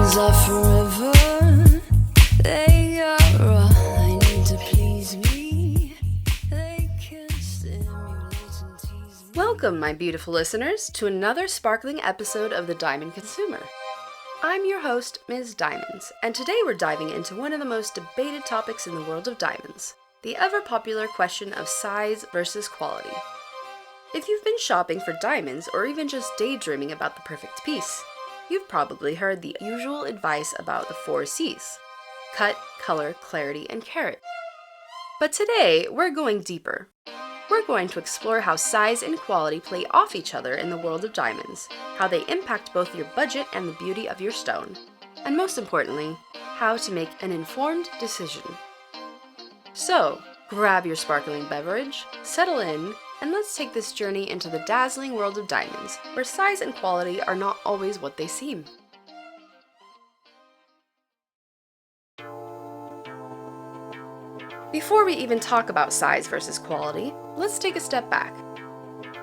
diamonds are forever. They are all I need to please me. They can stimulate and tease me. Welcome, my beautiful listeners, to another sparkling episode of The Diamond Consumer. I'm your host, Ms. Diamonds, and today we're diving into one of the most debated topics in the world of diamonds, the ever-popular question of size versus quality. If you've been shopping for diamonds or even just daydreaming about the perfect piece, you've probably heard the usual advice about the 4 C's: cut, color, clarity, and carat. But today, we're going deeper. We're going to explore how size and quality play off each other in the world of diamonds, how they impact both your budget and the beauty of your stone, and most importantly, how to make an informed decision. So, grab your sparkling beverage, settle in, and let's take this journey into the dazzling world of diamonds, where size and quality are not always what they seem. Before we even talk about size versus quality, let's take a step back.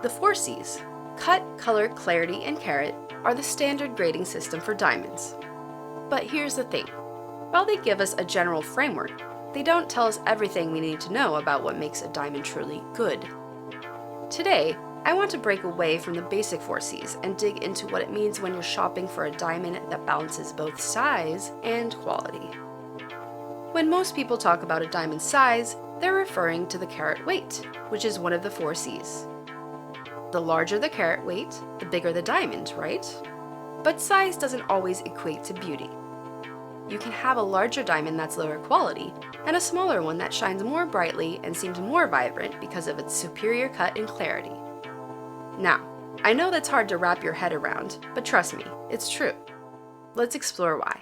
The 4 C's, cut, color, clarity, and carat, are the standard grading system for diamonds. But here's the thing. While they give us a general framework, they don't tell us everything we need to know about what makes a diamond truly good. Today, I want to break away from the basic 4 C's and dig into what it means when you're shopping for a diamond that balances both size and quality. When most people talk about a diamond's size, they're referring to the carat weight, which is one of the 4 C's. The larger the carat weight, the bigger the diamond, right? But size doesn't always equate to beauty. You can have a larger diamond that's lower quality, and a smaller one that shines more brightly and seems more vibrant because of its superior cut and clarity. Now, I know that's hard to wrap your head around, but trust me, it's true. Let's explore why.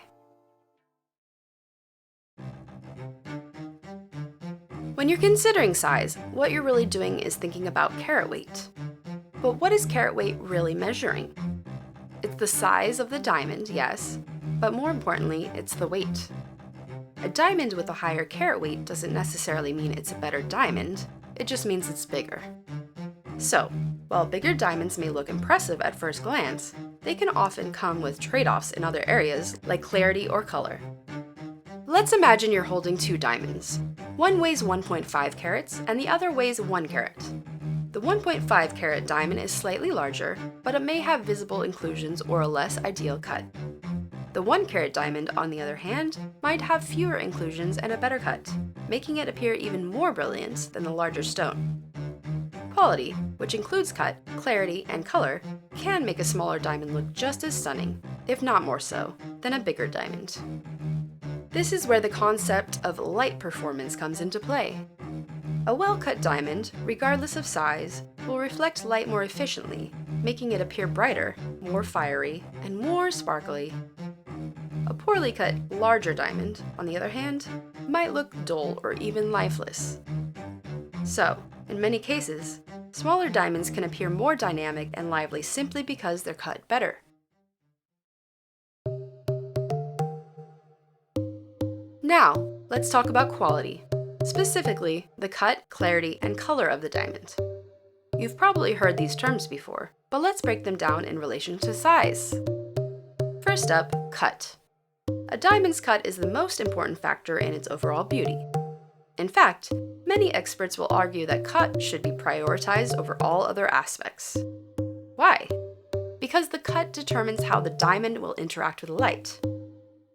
When you're considering size, what you're really doing is thinking about carat weight. But what is carat weight really measuring? It's the size of the diamond, yes, but more importantly, it's the weight. A diamond with a higher carat weight doesn't necessarily mean it's a better diamond, it just means it's bigger. So, while bigger diamonds may look impressive at first glance, they can often come with trade-offs in other areas like clarity or color. Let's imagine you're holding 2 diamonds. One weighs 1.5 carats and the other weighs 1 carat. The 1.5 carat diamond is slightly larger, but it may have visible inclusions or a less ideal cut. The 1 carat diamond, on the other hand, might have fewer inclusions and a better cut, making it appear even more brilliant than the larger stone. Quality, which includes cut, clarity, and color, can make a smaller diamond look just as stunning, if not more so, than a bigger diamond. This is where the concept of light performance comes into play. A well-cut diamond, regardless of size, will reflect light more efficiently, making it appear brighter, more fiery, and more sparkly. A poorly cut, larger diamond, on the other hand, might look dull or even lifeless. So, in many cases, smaller diamonds can appear more dynamic and lively simply because they're cut better. Now, let's talk about quality, specifically the cut, clarity, and color of the diamond. You've probably heard these terms before, but let's break them down in relation to size. First up, cut. A diamond's cut is the most important factor in its overall beauty. In fact, many experts will argue that cut should be prioritized over all other aspects. Why? Because the cut determines how the diamond will interact with light.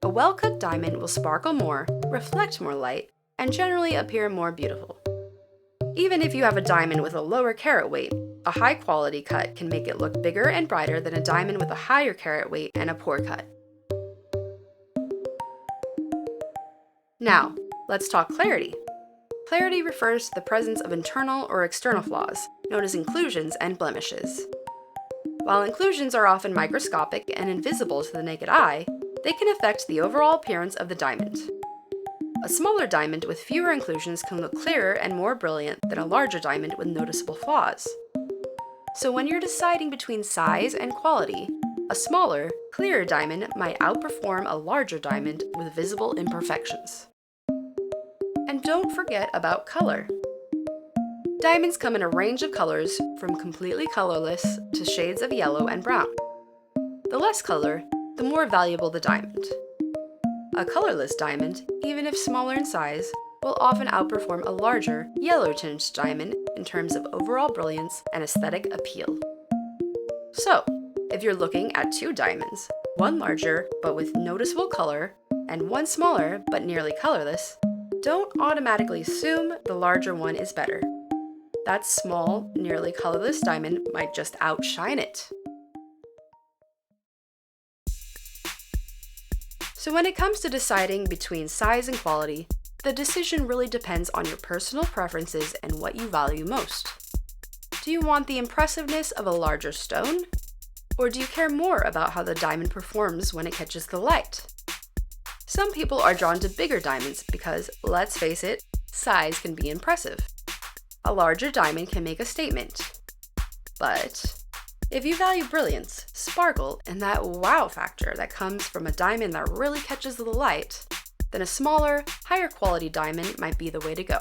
A well-cut diamond will sparkle more, reflect more light, and generally appear more beautiful. Even if you have a diamond with a lower carat weight, a high-quality cut can make it look bigger and brighter than a diamond with a higher carat weight and a poor cut. Now, let's talk clarity. Clarity refers to the presence of internal or external flaws, known as inclusions and blemishes. While inclusions are often microscopic and invisible to the naked eye, they can affect the overall appearance of the diamond. A smaller diamond with fewer inclusions can look clearer and more brilliant than a larger diamond with noticeable flaws. So when you're deciding between size and quality, a smaller, clearer diamond might outperform a larger diamond with visible imperfections. And don't forget about color. Diamonds come in a range of colors from completely colorless to shades of yellow and brown. The less color, the more valuable the diamond. A colorless diamond, even if smaller in size, will often outperform a larger, yellow-tinged diamond in terms of overall brilliance and aesthetic appeal. So, if you're looking at two diamonds, one larger but with noticeable color, and one smaller but nearly colorless, don't automatically assume the larger one is better. That small, nearly colorless diamond might just outshine it. So when it comes to deciding between size and quality, the decision really depends on your personal preferences and what you value most. Do you want the impressiveness of a larger stone? Or do you care more about how the diamond performs when it catches the light? Some people are drawn to bigger diamonds because, let's face it, size can be impressive. A larger diamond can make a statement. But if you value brilliance, sparkle, and that wow factor that comes from a diamond that really catches the light, then a smaller, higher quality diamond might be the way to go.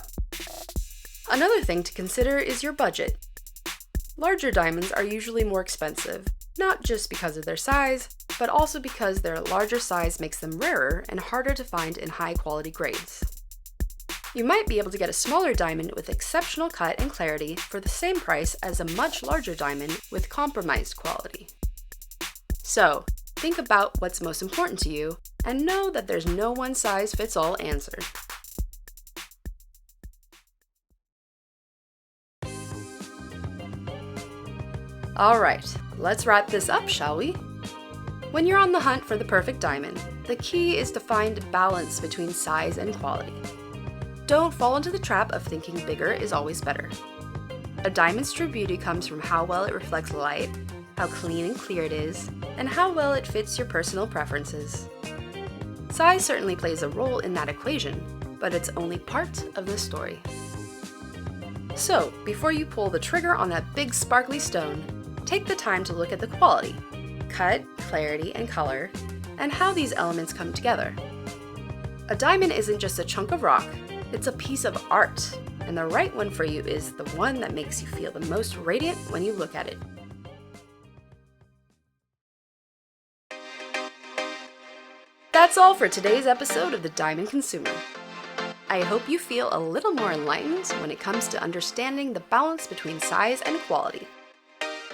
Another thing to consider is your budget. Larger diamonds are usually more expensive, not just because of their size, but also because their larger size makes them rarer and harder to find in high quality grades. You might be able to get a smaller diamond with exceptional cut and clarity for the same price as a much larger diamond with compromised quality. So, think about what's most important to you and know that there's no one-size-fits-all answer. Alright, let's wrap this up, shall we? When you're on the hunt for the perfect diamond, the key is to find balance between size and quality. Don't fall into the trap of thinking bigger is always better. A diamond's true beauty comes from how well it reflects light, how clean and clear it is, and how well it fits your personal preferences. Size certainly plays a role in that equation, but it's only part of the story. So, before you pull the trigger on that big sparkly stone, take the time to look at the quality, cut, clarity, and color, and how these elements come together. A diamond isn't just a chunk of rock, it's a piece of art, and the right one for you is the one that makes you feel the most radiant when you look at it. That's all for today's episode of The Diamond Consumer. I hope you feel a little more enlightened when it comes to understanding the balance between size and quality.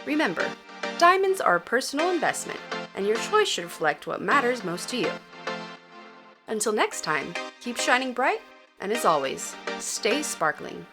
Remember, diamonds are a personal investment, and your choice should reflect what matters most to you. Until next time, keep shining bright, and as always, stay sparkling.